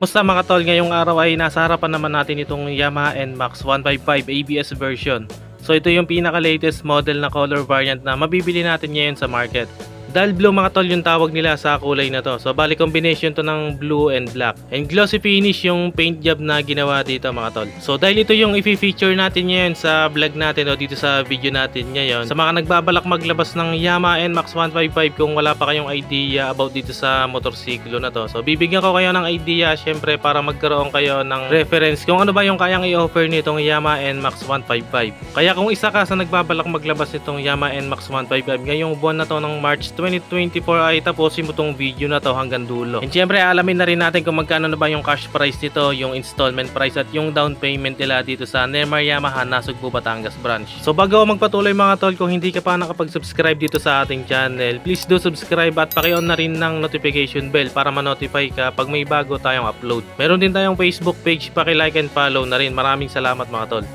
Musta mga tol, ngayong araw ay nasa harapan naman natin itong Yamaha NMAX 155 ABS version. So ito yung pinaka-latest model na color variant na mabibili natin ngayon sa market. Dahil blue mga tol yung tawag nila sa kulay na to. So bali combination to ng blue and black. And glossy finish yung paint job na ginawa dito mga tol. So dahil ito yung i-feature natin ngayon sa vlog natin o dito sa video natin ngayon. Sa mga nagbabalak maglabas ng Yamaha NMAX 155 kung wala pa kayong idea about dito sa motorsiklo na to. So bibigyan ko kayo ng idea syempre para magkaroon kayo ng reference kung ano ba yung kayang i-offer nitong Yamaha NMAX 155. Kaya kung isa ka sa nagbabalak maglabas nitong Yamaha NMAX 155 ngayong buwan na to ng March 2024 ay tapusin mo tong video na to hanggang dulo. And syempre alamin na rin natin kung magkano na ba yung cash price nito, yung installment price at yung down payment nila dito sa Neymar Yamaha Nasugbu Batangas branch. So bago magpatuloy mga tol, kung hindi ka pa nakapag-subscribe dito sa ating channel, please do subscribe at paki-on na rin ng notification bell para ma-notify ka pag may bago tayong upload. Meron din tayong Facebook page, paki-like and follow na rin. Maraming salamat mga tol.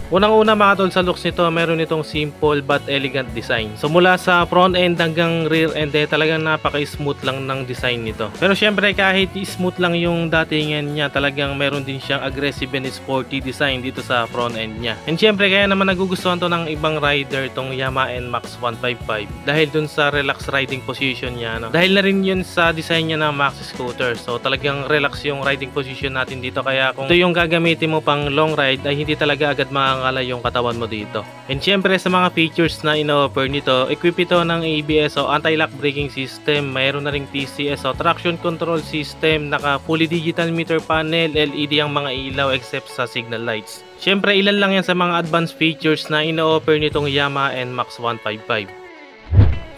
Unang-una mga tol, sa looks nito, meron itong simple but elegant design. So mula sa front end hanggang rear end talagang napaka-smooth lang ng design nito. Pero syempre kahit smooth lang yung datingan niya, talagang meron din siyang aggressive and sporty design dito sa front end niya. And syempre kaya naman nagugustuhan to ng ibang rider itong Yamaha NMAX 155 dahil dun sa relax riding position niya. Dahil na rin yun sa design niya ng maxi scooter. So talagang relax yung riding position natin dito. Kaya kung ito yung gagamitin mo pang long ride ay hindi talaga agad makakala yung katawan mo dito. And syempre sa mga features na ino-offer nito, equip ito ng ABS o anti-lock braking system, mayroon na ring TCS o traction control system, naka fully digital meter panel, LED ang mga ilaw except sa signal lights. Syempre ilan lang yan sa mga advanced features na ino-offer nitong Yamaha NMAX 155.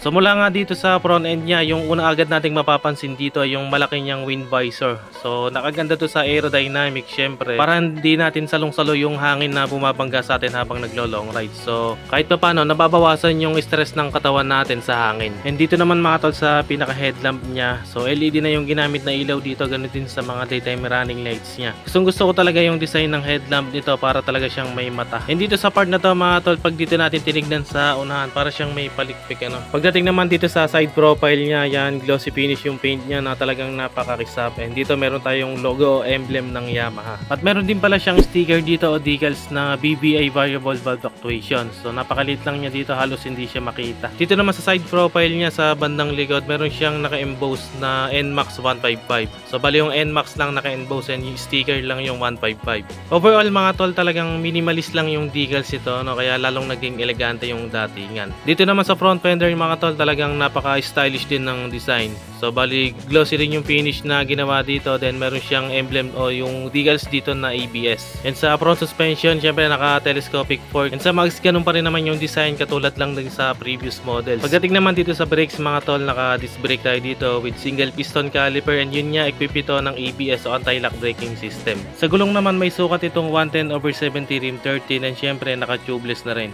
So mula nga dito sa front end niya, yung una agad nating mapapansin dito ay yung malaki niyang wind visor. So nakaganda to sa aerodynamic syempre para hindi natin salong-salo yung hangin na bumabangga sa atin habang naglo-long ride. So kahit pa paano nababawasan yung stress ng katawan natin sa hangin. And dito naman mga tol sa pinaka headlamp niya, so LED na yung ginamit na ilaw dito, ganun din sa mga daytime running lights niya. Gusto ko talaga yung design ng headlamp nito para talaga siyang may mata. And dito sa part na to mga tol, pag dito natin tinignan sa unahan, para siyang may palikpik ano. Pagdating naman dito sa side profile niya, yan glossy finish yung paint niya na talagang napakakisap. And dito meron tayong logo o emblem ng Yamaha. At meron din pala siyang sticker dito o decals na BBA variable valve actuation. So napakaliit lang niya dito, halos hindi siya makita. Dito naman sa side profile niya sa bandang likod, meron siyang naka-emboss na NMAX 155. So bali yung NMAX lang naka-emboss and yung sticker lang yung 155. Overall mga tol, talagang minimalist lang yung decals ito, no? Kaya lalong naging elegante yung datingan. Dito naman sa front fender mga tol, talagang napaka-stylish din ng design. So bali glossy rin yung finish na ginawa dito, then meron siyang emblem o yung decals dito na ABS. And sa front suspension, syempre naka-telescopic fork. And sa mags, ganun pa rin naman yung design katulad lang din sa previous models. Pagdating naman dito sa brakes mga tol, naka-disc brake tayo dito with single piston caliper, and yun nga equip ito ng ABS o anti-lock braking system. Sa gulong naman may sukat itong 110/70 rim 13, and syempre naka-tubeless na rin.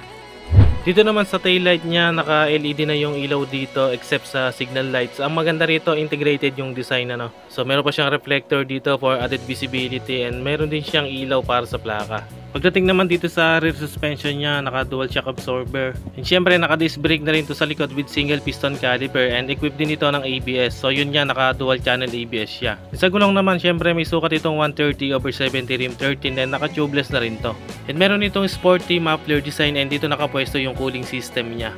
Dito naman sa taillight niya, naka-LED na yung ilaw dito except sa signal lights. Ang maganda rito, integrated yung design ano. So meron pa siyang reflector dito for added visibility, and meron din siyang ilaw para sa plaka. Pagdating naman dito sa rear suspension niya, naka dual shock absorber. And syempre naka disc brake na rin to sa likod with single piston caliper, and equipped din ito ng ABS. So yun nga, naka dual channel ABS siya. Sa gulong naman, syempre may sukat itong 130/70 rim 13, and naka tubeless na rin to. And meron itong sporty muffler design, and dito nakapwesto yung cooling system niya.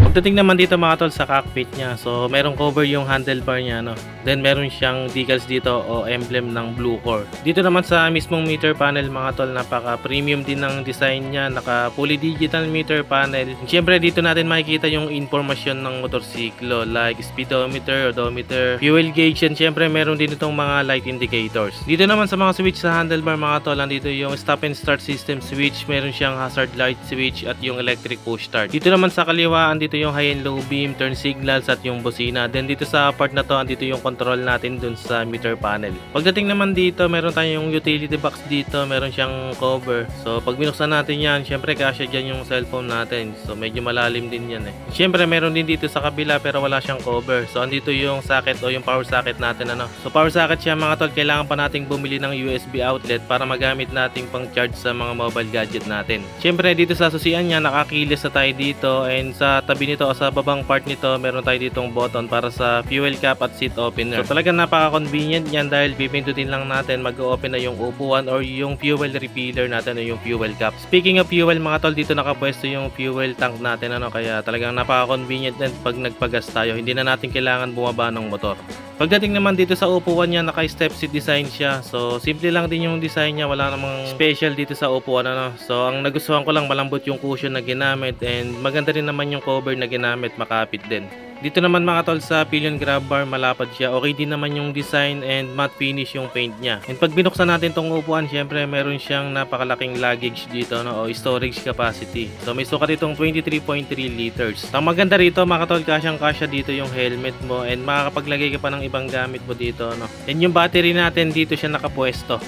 Pagdating naman dito mga tol sa cockpit niya, so merong cover yung handlebar niya, no? Then meron siyang decals dito o emblem ng Blue Core. Dito naman sa mismong meter panel mga tol, napaka premium din ng design niya, naka fully digital meter panel. Siyempre dito natin makikita yung informasyon ng motorsiklo like speedometer, odometer, fuel gauge, and siyempre meron din itong mga light indicators. Dito naman sa mga switch sa handlebar mga tol, nandito yung stop and start system switch, meron siyang hazard light switch at yung electric push start. Dito naman sa kaliwaan, dito yung high and low beam, turn signals at yung busina. Then dito sa part na to, andito yung control natin dun sa meter panel. Pagdating naman dito, meron tayong utility box dito, meron siyang cover. So pag binuksan natin yan, syempre kasya dyan yung cellphone natin. So medyo malalim din yan eh. Syempre meron din dito sa kabila pero wala siyang cover. So andito yung socket o yung power socket natin ano. So power socket siya mga tol, kailangan pa nating bumili ng USB outlet para magamit nating pang charge sa mga mobile gadget natin. Syempre dito sa susian niya, nakakilis na tayo dito, and sa tabi nito o sa babang part nito, meron tayo ditong button para sa fuel cap at seat opener. So talagang napaka-convenient yan dahil pipindutin lang natin, mag-open na yung upuan or yung fuel refiller natin o yung fuel cap. Speaking of fuel mga tol, dito nakapwesto yung fuel tank natin, kaya talagang napaka-convenient din pag nagpagas tayo. Hindi na natin kailangan bumaba ng motor. Pagdating naman dito sa upuan niya, naka-step seat design siya. So, simple lang din yung design niya. Wala namang special dito sa upuan, So, ang nagustuhan ko lang, malambot yung cushion na ginamit and maganda rin naman yung cover na ginamit, makapit din. Dito naman mga tol sa pillion grab bar, malapad siya. Okay din naman yung design and matte finish yung paint niya. And pag binuksan natin tong upuan, syempre meron siyang napakalaking luggage dito, o storage capacity. So may sukat itong 23.3 liters. Ang maganda rito mga tol, kasyang-kasya dito yung helmet mo and makakapaglagay ka pa ng ibang gamit mo dito, And yung battery natin dito siya nakapwesto.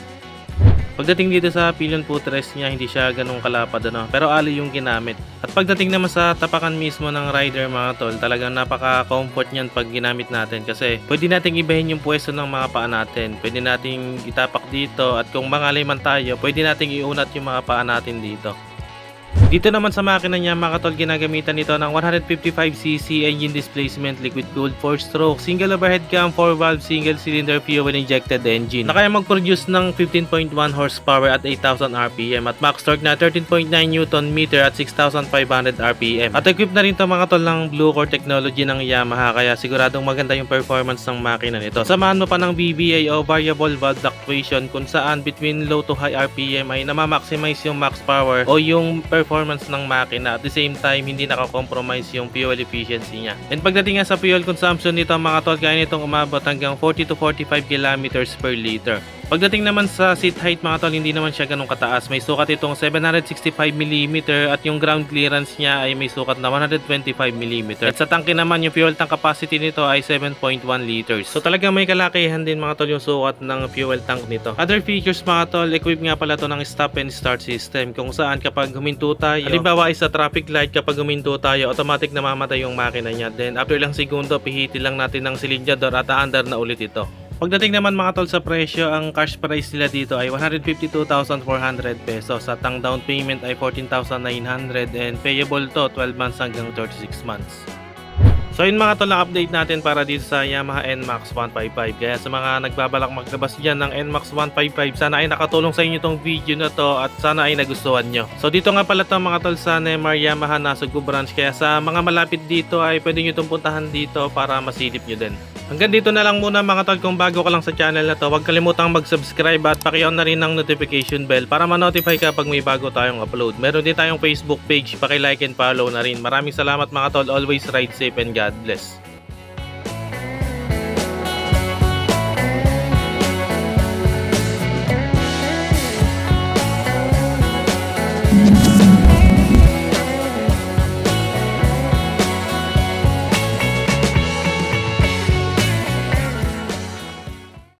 Pagdating dito sa pillion footrest niya, hindi siya ganun kalapad, pero ali yung ginamit. At pagdating naman sa tapakan mismo ng rider mga tol, talagang napaka-comfort niyan pag ginamit natin kasi pwede nating ibahin yung pwesto ng mga paa natin. Pwede nating itapak dito at kung mangalay man tayo, pwede nating iunat yung mga paa natin dito. Dito naman sa makina niya mga tol, ginagamitan nito ng 155cc engine displacement liquid cooled 4-stroke single overhead cam 4-valve single cylinder fuel injected engine na kaya mag-produce ng 15.1 horsepower at 8,000 rpm at max torque na 13.9 Nm at 6,500 rpm. At equipped na rin to mga tol ng Blue Core technology ng Yamaha kaya siguradong maganda yung performance ng makina nito. Samahan mo pa ng VVA o variable valve actuation kung saan between low to high rpm ay namamaximize yung max power o yung performance ng makina. At the same time, hindi nakakompromise yung fuel efficiency niya. And pagdating nga sa fuel consumption nito mga tol, kaya nitong umabot hanggang 40 to 45 kilometers per liter. Pagdating naman sa seat height mga tol, hindi naman siya ganun kataas. May sukat itong 765mm at yung ground clearance niya ay may sukat na 125mm. At sa tangke naman, yung fuel tank capacity nito ay 7.1 liters. So talagang may kalakihan din mga tol yung sukat ng fuel tank nito. Other features mga tol, equipped nga pala to ng stop and start system kung saan kapag huminto tayo, halimbawa ay sa traffic light, kapag huminto tayo, automatic namamatay yung makina niya. Then after lang segundo, pihitin lang natin ng silinyador at aandar na ulit ito. Pagdating naman mga tol sa presyo, ang cash price nila dito ay 152,400 pesos at ang down payment ay 14,900 and payable to 12 months hanggang 36 months. So yun mga tol, ang update natin para dito sa Yamaha NMAX 155. Kaya sa mga nagbabalak maglabas dyan ng NMAX 155, sana ay nakatulong sa inyo itong video na to at sana ay nagustuhan nyo. So dito nga pala ito mga tol sa Neymar Yamaha Nasugbu branch, kaya sa mga malapit dito ay pwede nyo itong puntahan dito para masilip nyo din. Hanggang dito na lang muna mga tol. Kung bago ka lang sa channel na to, huwag kalimutang mag-subscribe at paki-on na rin ng notification bell para ma-notify ka pag may bago tayong upload. Meron din tayong Facebook page, paki-like and follow na rin. Maraming salamat mga tol. Always ride safe and God bless.